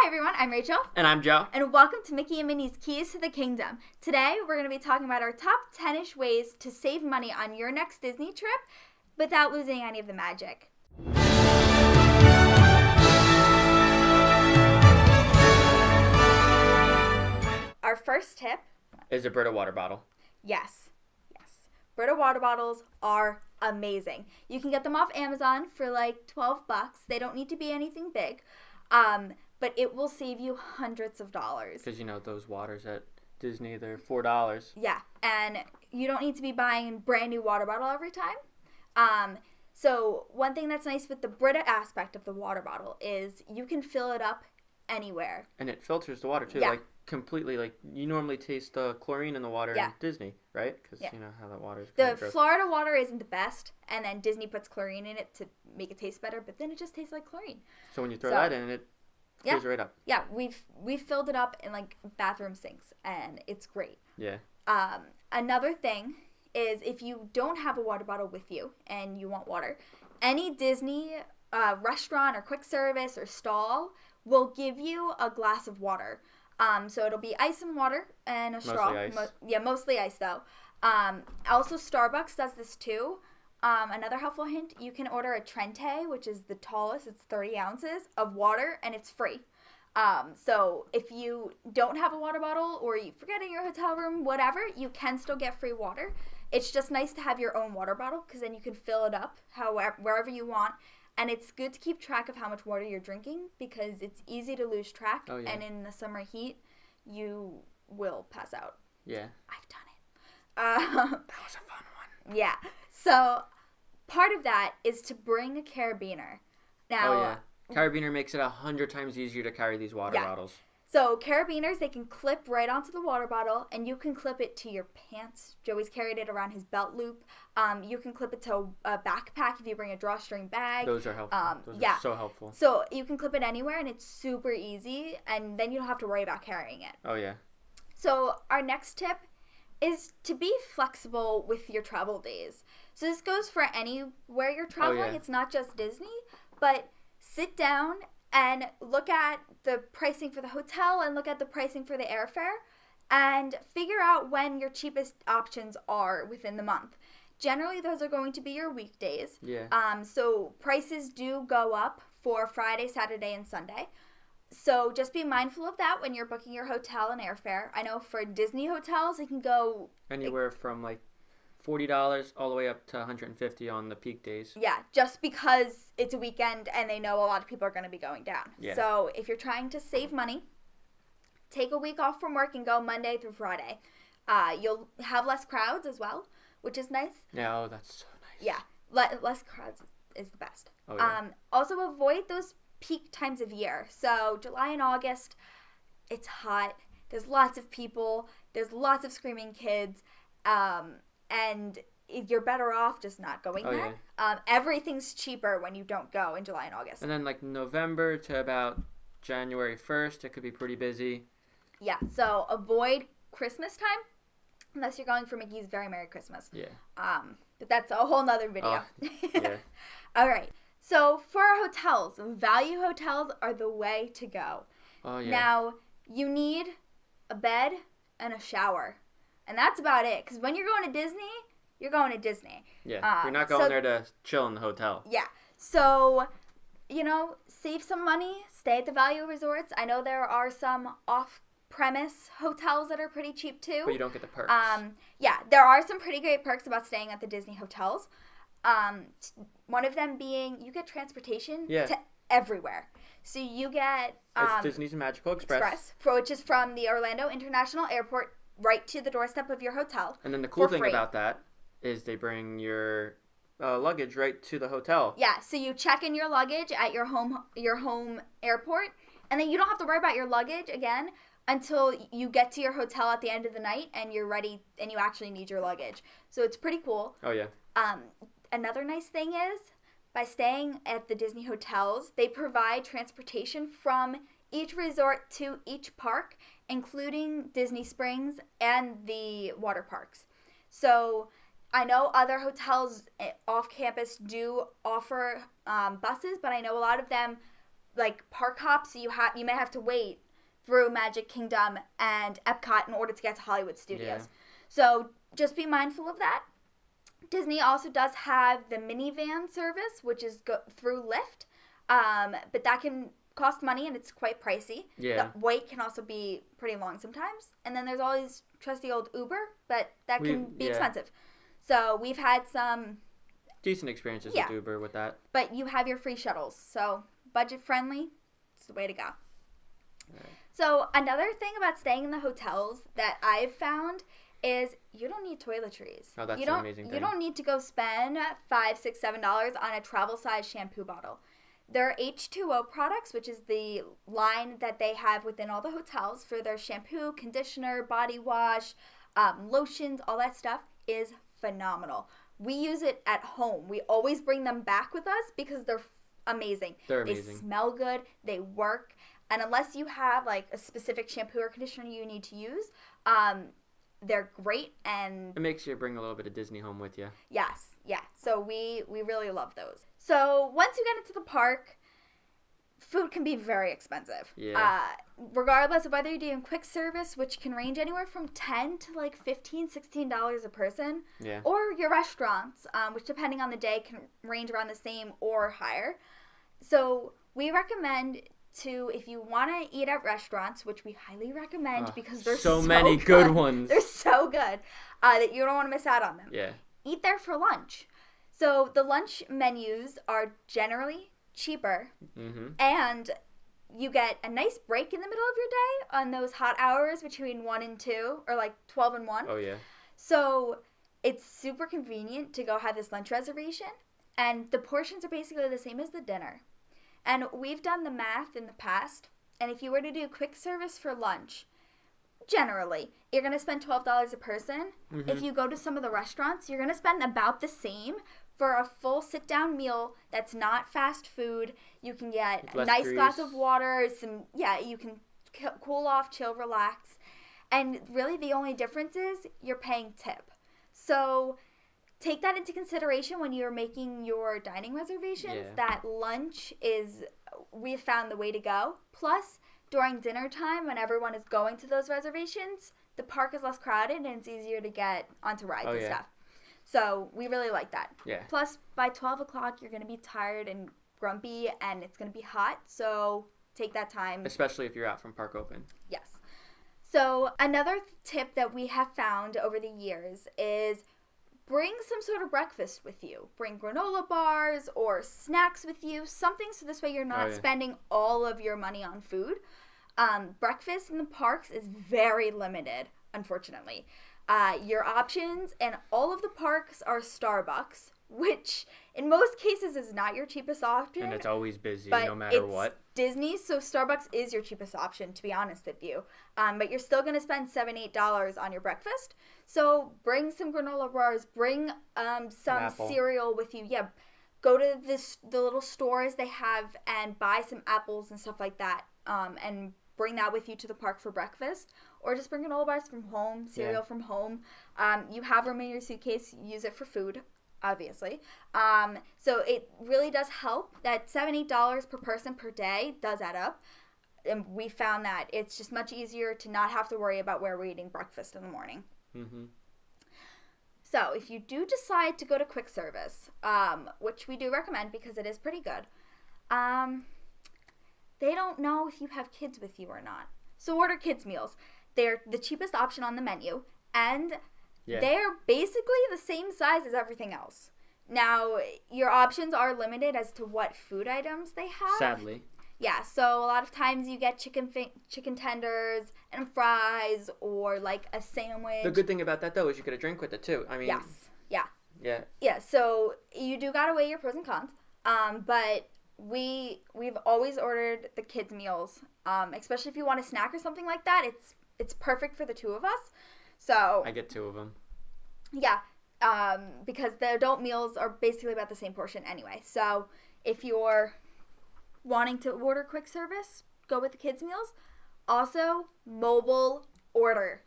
Hi everyone, I'm Rachel. And I'm Joe. And welcome to Mickey and Minnie's Keys to the Kingdom. Today we're going to be talking about our top 10-ish ways to save money on your next Disney trip without losing any of the magic. Our first tip is a Brita water bottle. Yes. Brita water bottles are amazing. You can get them off Amazon for like $12. They don't need to be anything big. But it will save you hundreds of dollars. Because, those waters at Disney, they're $4. Yeah, and you don't need to be buying a brand new water bottle every time. So one thing that's nice with the Brita aspect of the water bottle is you can fill it up anywhere. And it filters the water, too. Yeah. Like, completely. Like, you normally taste the chlorine in the water in Disney, right? Because, you know how that water is kind of gross. Florida water isn't the best, and then Disney puts chlorine in it to make it taste better, but then it just tastes like chlorine. So when you throw that in, it fills right up. Yeah, we've filled it up in, like, bathroom sinks, and it's great. Yeah. Another thing is if you don't have a water bottle with you and you want water, any Disney restaurant or quick service or stall will give you a glass of water. So it'll be ice and water and a straw. Mostly ice. Mostly ice though. Also Starbucks does this too. Another helpful hint, you can order a Trente, which is the tallest, it's 30 ounces of water and it's free. So if you don't have a water bottle or you forget in your hotel room, whatever, you can still get free water. It's just nice to have your own water bottle because then you can fill it up wherever you want. And it's good to keep track of how much water you're drinking because it's easy to lose track. Oh, yeah. And in the summer heat, you will pass out. Yeah. I've done it. That was a fun one. Yeah. So part of that is to bring a carabiner. Now, oh, yeah. Carabiner makes it 100 times easier to carry these water bottles. So carabiners, they can clip right onto the water bottle, and you can clip it to your pants. Joey's carried it around his belt loop. You can clip it to a backpack if you bring a drawstring bag. Those are helpful. Those are so helpful. So you can clip it anywhere, and it's super easy, and then you don't have to worry about carrying it. Oh, yeah. So our next tip is to be flexible with your travel days. So this goes for anywhere you're traveling. Oh, yeah. It's not just Disney, but sit down and look at the pricing for the hotel and look at the pricing for the airfare and figure out when your cheapest options are within the month. Generally, those are going to be your weekdays. Yeah. So prices do go up for Friday, Saturday, and Sunday. So just be mindful of that when you're booking your hotel and airfare. I know for Disney hotels, it can go anywhere from like $40 all the way up to $150 on the peak days. Yeah, just because it's a weekend and they know a lot of people are going to be going down. Yeah. So if you're trying to save money, take a week off from work and go Monday through Friday. You'll have less crowds as well, which is nice. Yeah, oh, that's so nice. Yeah, less crowds is the best. Oh, yeah. Also avoid those peak times of year. So July and August, it's hot. There's lots of people. There's lots of screaming kids. And you're better off just not going there. Yeah. Everything's cheaper when you don't go in July and August. And then like November to about January 1st, it could be pretty busy. Yeah, so avoid Christmas time unless you're going for Mickey's Very Merry Christmas. Yeah. But that's a whole nother video. Yeah. All right. So for our hotels, value hotels are the way to go. Oh, yeah. Now, you need a bed and a shower. And that's about it. Because when you're going to Disney, you're going to Disney. Yeah. You're not going there to chill in the hotel. Yeah. So, save some money. Stay at the value resorts. I know there are some off-premise hotels that are pretty cheap too. But you don't get the perks. Yeah. There are some pretty great perks about staying at the Disney hotels. One of them being you get transportation to everywhere. So you get... it's Disney's Magical Express. Which is from the Orlando International Airport right to the doorstep of your hotel. And then the cool thing about that is they bring your luggage right to the hotel. Yeah, so you check in your luggage at your home airport, and then you don't have to worry about your luggage again until you get to your hotel at the end of the night and you're ready and you actually need your luggage. So it's pretty cool. Oh, yeah. Another nice thing is by staying at the Disney hotels, they provide transportation from each resort to each park, including Disney Springs and the water parks. So I know other hotels off campus do offer buses, but I know a lot of them like park hops, so you may have to wait through Magic Kingdom and Epcot in order to get to Hollywood Studios. Yeah. So just be mindful of that. Disney also does have the minivan service, which is through Lyft, but that can cost money and it's quite pricey. Yeah. The wait can also be pretty long sometimes. And then there's always trusty old Uber, but that can be expensive. So we've had some decent experiences with Uber with that. But you have your free shuttles, so budget friendly, it's the way to go. Right. So another thing about staying in the hotels that I've found is you don't need toiletries. Oh, that's an amazing thing. You don't need to go spend $5, $6, $7 on a travel size shampoo bottle. There are H2O products, which is the line that they have within all the hotels for their shampoo, conditioner, body wash, lotions, all that stuff is phenomenal. We use it at home. We always bring them back with us because they're amazing. They're amazing. They smell good. They work. And unless you have like a specific shampoo or conditioner you need to use, they're great. And it makes you bring a little bit of Disney home with you. Yes. Yeah. So we really love those. So once you get into the park, food can be very expensive. Yeah. Regardless of whether you're doing quick service, which can range anywhere from $10 to like $15, $16 a person. Yeah. Or your restaurants, which depending on the day can range around the same or higher. So we recommend if you want to eat at restaurants, which we highly recommend because they're so many good ones. They're so good that you don't want to miss out on them. Yeah. Eat there for lunch. So the lunch menus are generally cheaper, and you get a nice break in the middle of your day on those hot hours between 1 and 2, or like 12 and 1. Oh, yeah. So it's super convenient to go have this lunch reservation, and the portions are basically the same as the dinner. And we've done the math in the past, and if you were to do quick service for lunch, generally, you're going to spend $12 a person. If you go to some of the restaurants, you're going to spend about the same for a full sit-down meal that's not fast food. You can get a nice glass of water, you can cool off, chill, relax. And really the only difference is you're paying tip. So take that into consideration when you're making your dining reservations, that lunch is, we've found the way to go. Plus, during dinner time, when everyone is going to those reservations, the park is less crowded and it's easier to get onto rides and stuff. So we really like that. Yeah. Plus, by 12 o'clock, you're going to be tired and grumpy and it's going to be hot. So take that time. Especially if you're out from park open. Yes. So another tip that we have found over the years is bring some sort of breakfast with you. Bring granola bars or snacks with you. Something so this way you're not spending all of your money on food. Breakfast in the parks is very limited, unfortunately. Your options in all of the parks are Starbucks, which in most cases is not your cheapest option. And it's always busy no matter what. Disney, so Starbucks is your cheapest option, to be honest with you. But you're still going to spend $7, $8 on your breakfast. So bring some granola bars, bring some cereal with you. Yeah, go to the little stores they have and buy some apples and stuff like that, and bring that with you to the park for breakfast. Or just bring granola bars from home, cereal from home. You have room in your suitcase, use it for food, obviously. So it really does help. That $7, $8 per person per day does add up. And we found that it's just much easier to not have to worry about where we're eating breakfast in the morning. So if you do decide to go to quick service, which we do recommend because it is pretty good, they don't know if you have kids with you or not. So order kids meals. They're the cheapest option on the menu, and they're basically the same size as everything else. Now, your options are limited as to what food items they have. Sadly. Yeah, so a lot of times you get chicken tenders and fries or like a sandwich. The good thing about that, though, is you get a drink with it, too. I mean... Yes. Yeah. Yeah. Yeah, so you do got to weigh your pros and cons. But we've always ordered the kids' meals, especially if you want a snack or something like that. It's perfect for the two of us. So... I get 2 of them. Yeah, because the adult meals are basically about the same portion anyway. So if you're wanting to order quick service, go with the kids' meals. Also, mobile order.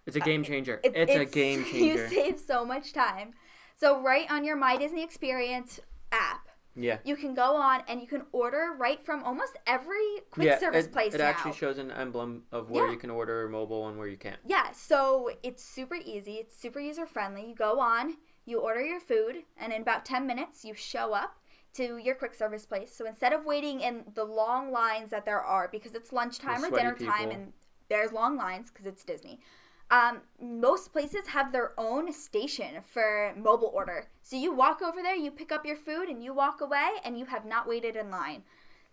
It's a game changer. It's a game changer. You save so much time. So right on your My Disney Experience app, Yeah. You can go on and you can order right from almost every quick service place now. It actually shows an emblem of where you can order mobile and where you can't. Yeah, so it's super easy. It's super user-friendly. You go on, you order your food, and in about 10 minutes, you show up to your quick service place. So instead of waiting in the long lines that there are, because it's lunchtime or dinner time and there's long lines because it's Disney, most places have their own station for mobile order. So you walk over there, you pick up your food, and you walk away, and you have not waited in line.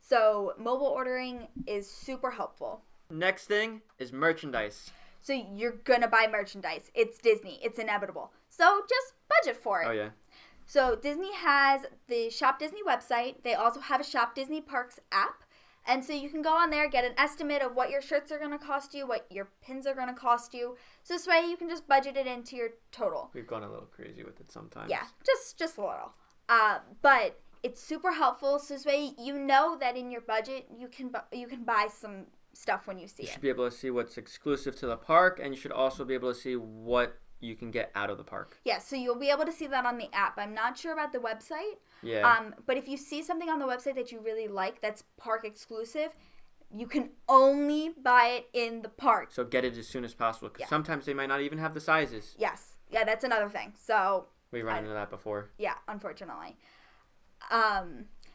So mobile ordering is super helpful. Next thing is merchandise. So you're going to buy merchandise. It's Disney. It's inevitable. So just budget for it. Oh, yeah. So Disney has the Shop Disney website. They also have a Shop Disney Parks app. And so you can go on there, get an estimate of what your shirts are going to cost you, what your pins are going to cost you. So this way you can just budget it into your total. We've gone a little crazy with it sometimes. Yeah, just a little. But it's super helpful. So this way you know that in your budget you can buy some stuff when you see it. You should be able to see what's exclusive to the park, and you should also be able to see what you can get out of the park. Yeah, so you'll be able to see that on the app. I'm not sure about the website. Yeah. But if you see something on the website that you really like that's park exclusive, you can only buy it in the park. So get it as soon as possible, because sometimes they might not even have the sizes. Yes. Yeah, that's another thing. So we've run into that before. Yeah, unfortunately.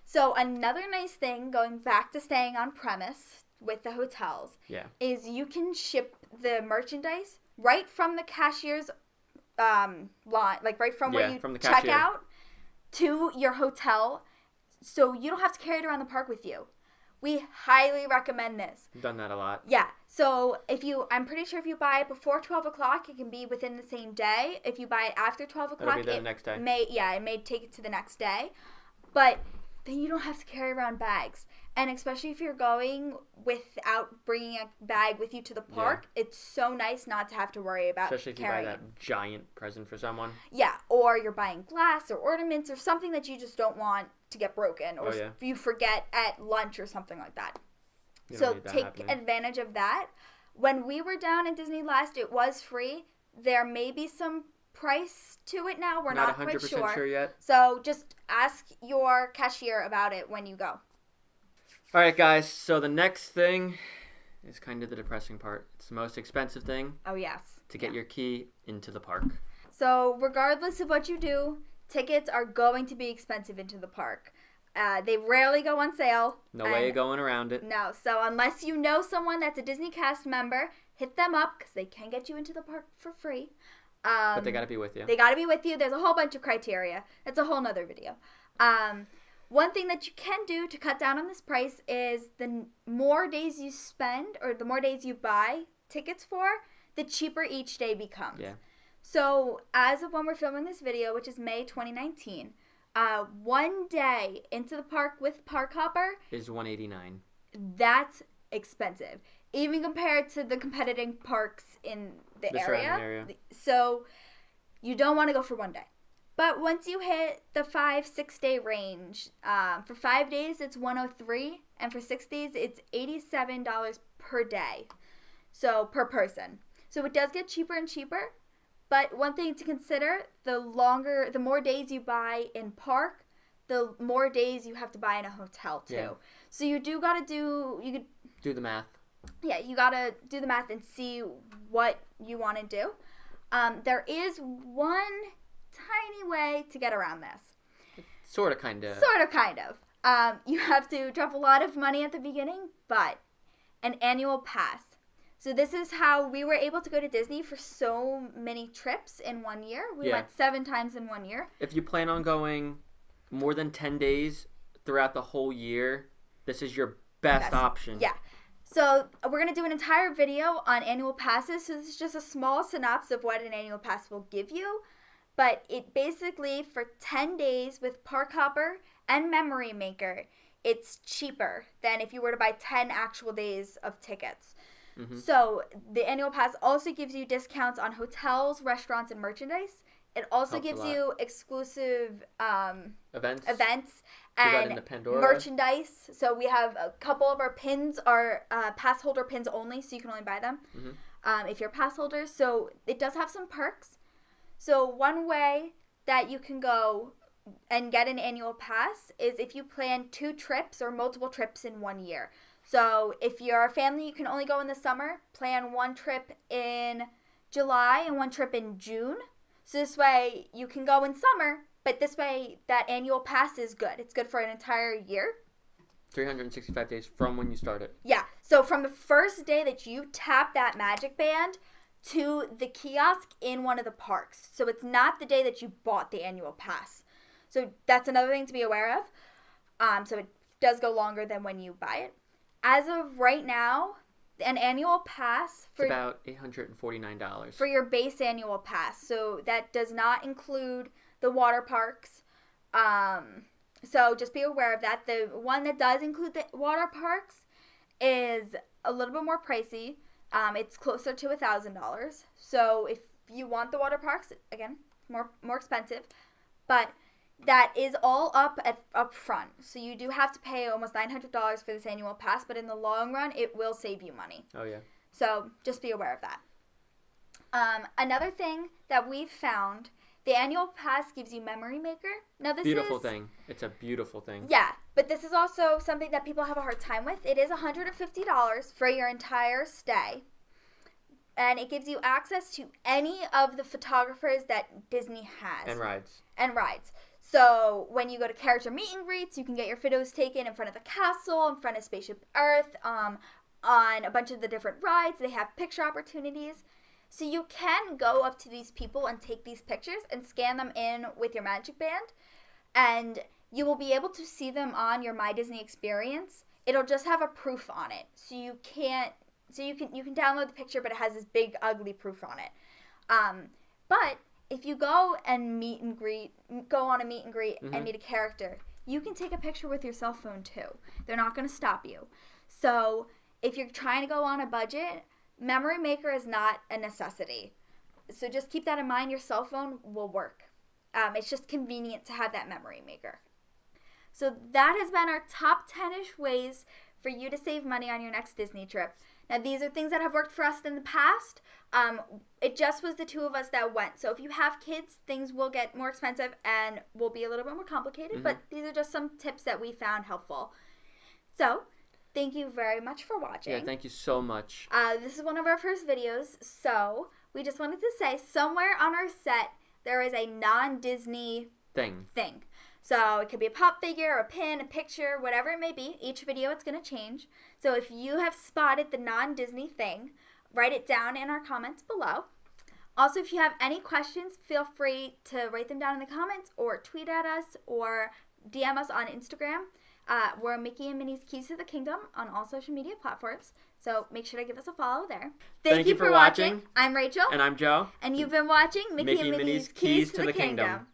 So another nice thing, going back to staying on premise with the hotels, is you can ship the merchandise right from the cashier's line, like right from where you check out to your hotel, so you don't have to carry it around the park with you. We highly recommend this. I've done that a lot. Yeah. So I'm pretty sure if you buy it before 12 o'clock, it can be within the same day. If you buy it after 12 o'clock, it'll be the next day. It may take it to the next day. But then you don't have to carry around bags. And especially if you're going without bringing a bag with you to the park, it's so nice not to have to worry about carrying. Especially if you buy that giant present for someone. Yeah, or you're buying glass or ornaments or something that you just don't want to get broken, or you forget at lunch or something like that. So take advantage of that. When we were down at Disney last, it was free. There may be some price to it now. We're not quite sure yet. So just ask your cashier about it when you go. All right, guys. So the next thing is kind of the depressing part. It's the most expensive thing. Oh, yes. To get your key into the park. So regardless of what you do, tickets are going to be expensive into the park. They rarely go on sale. No way of going around it. No. So unless you know someone that's a Disney cast member, hit them up because they can get you into the park for free. But they got to be with you. They got to be with you. There's a whole bunch of criteria. That's a whole nother video. One thing that you can do to cut down on this price is the more days you spend or the more days you buy tickets for, the cheaper each day becomes. Yeah. So as of when we're filming this video, which is May 2019, one day into the park with Park Hopper is $189. That's expensive, even compared to the competing parks in the area. So you don't want to go for one day. But once you hit the 5-6 day range, for 5 days it's $103, and for 6 days it's $87 per day, so per person. So it does get cheaper and cheaper. But one thing to consider: the more days you buy in park, the more days you have to buy in a hotel too. Yeah. So you do gotta do the math. Yeah, you gotta do the math and see what you want to do. There is one tiny way to get around this. Sort of, kind of. You have to drop a lot of money at the beginning, but an annual pass. So this is how we were able to go to Disney for so many trips in 1 year. We went 7 times in 1 year. If you plan on going more than 10 days throughout the whole year, this is your best option. Yeah. So we're going to do an entire video on annual passes. So this is just a small synopsis of what an annual pass will give you. But it basically, for 10 days with Park Hopper and Memory Maker, it's cheaper than if you were to buy 10 actual days of tickets. Mm-hmm. So the annual pass also gives you discounts on hotels, restaurants, and merchandise. It also gives you exclusive events and merchandise. So we have a couple of our pins are pass holder pins only, so you can only buy them if you're pass holders. So it does have some perks. So one way that you can go and get an annual pass is if you plan 2 trips or multiple trips in 1 year. So if you're a family, you can only go in the summer. Plan 1 trip in July and 1 trip in June. So this way you can go in summer, but this way that annual pass is good. It's good for an entire year. 365 days from when you start it. Yeah. So from the first day that you tap that magic band to the kiosk in one of the parks. So it's not the day that you bought the annual pass. So that's another thing to be aware of. So it does go longer than when you buy it. As of right now, an annual pass It's about $849 for your base annual pass. So that does not include the water parks. So just be aware of that. The one that does include the water parks is a little bit more pricey. It's closer to $1,000. So if you want the water parks, again, more expensive. But that is all up front. So you do have to pay almost $900 for this annual pass, but in the long run, it will save you money. Oh, yeah. So just be aware of that. Another thing that we've found, the annual pass gives you Memory Maker. Now this beautiful thing. It's a beautiful thing. Yeah, but this is also something that people have a hard time with. It is $150 for your entire stay. And it gives you access to any of the photographers that Disney has. And rides. So when you go to character meet and greets, you can get your photos taken in front of the castle, in front of Spaceship Earth, on a bunch of the different rides. They have picture opportunities. So you can go up to these people and take these pictures and scan them in with your Magic Band. And you will be able to see them on your My Disney experience. It'll just have a proof on it. So you can download the picture, but it has this big ugly proof on it. But if you go on a meet and greet and meet a character, you can take a picture with your cell phone too. They're not going to stop you. So if you're trying to go on a budget, Memory Maker is not a necessity. So just keep that in mind. Your cell phone will work. It's just convenient to have that Memory Maker. So that has been our top 10-ish ways for you to save money on your next Disney trip. Now, these are things that have worked for us in the past. It just was the 2 of us that went. So if you have kids, things will get more expensive and will be a little bit more complicated. But these are just some tips that we found helpful. So thank you very much for watching. Yeah, thank you so much. This is one of our first videos. So we just wanted to say somewhere on our set, there is a non-Disney thing. So it could be a pop figure, a pin, a picture, whatever it may be. Each video it's going to change. So if you have spotted the non-Disney thing, write it down in our comments below. Also, if you have any questions, feel free to write them down in the comments or tweet at us or DM us on Instagram. We're Mickey and Minnie's Keys to the Kingdom on all social media platforms. So make sure to give us a follow there. Thank you for watching. I'm Rachel. And I'm Joe. And you've been watching Mickey and Minnie's Keys to the Kingdom.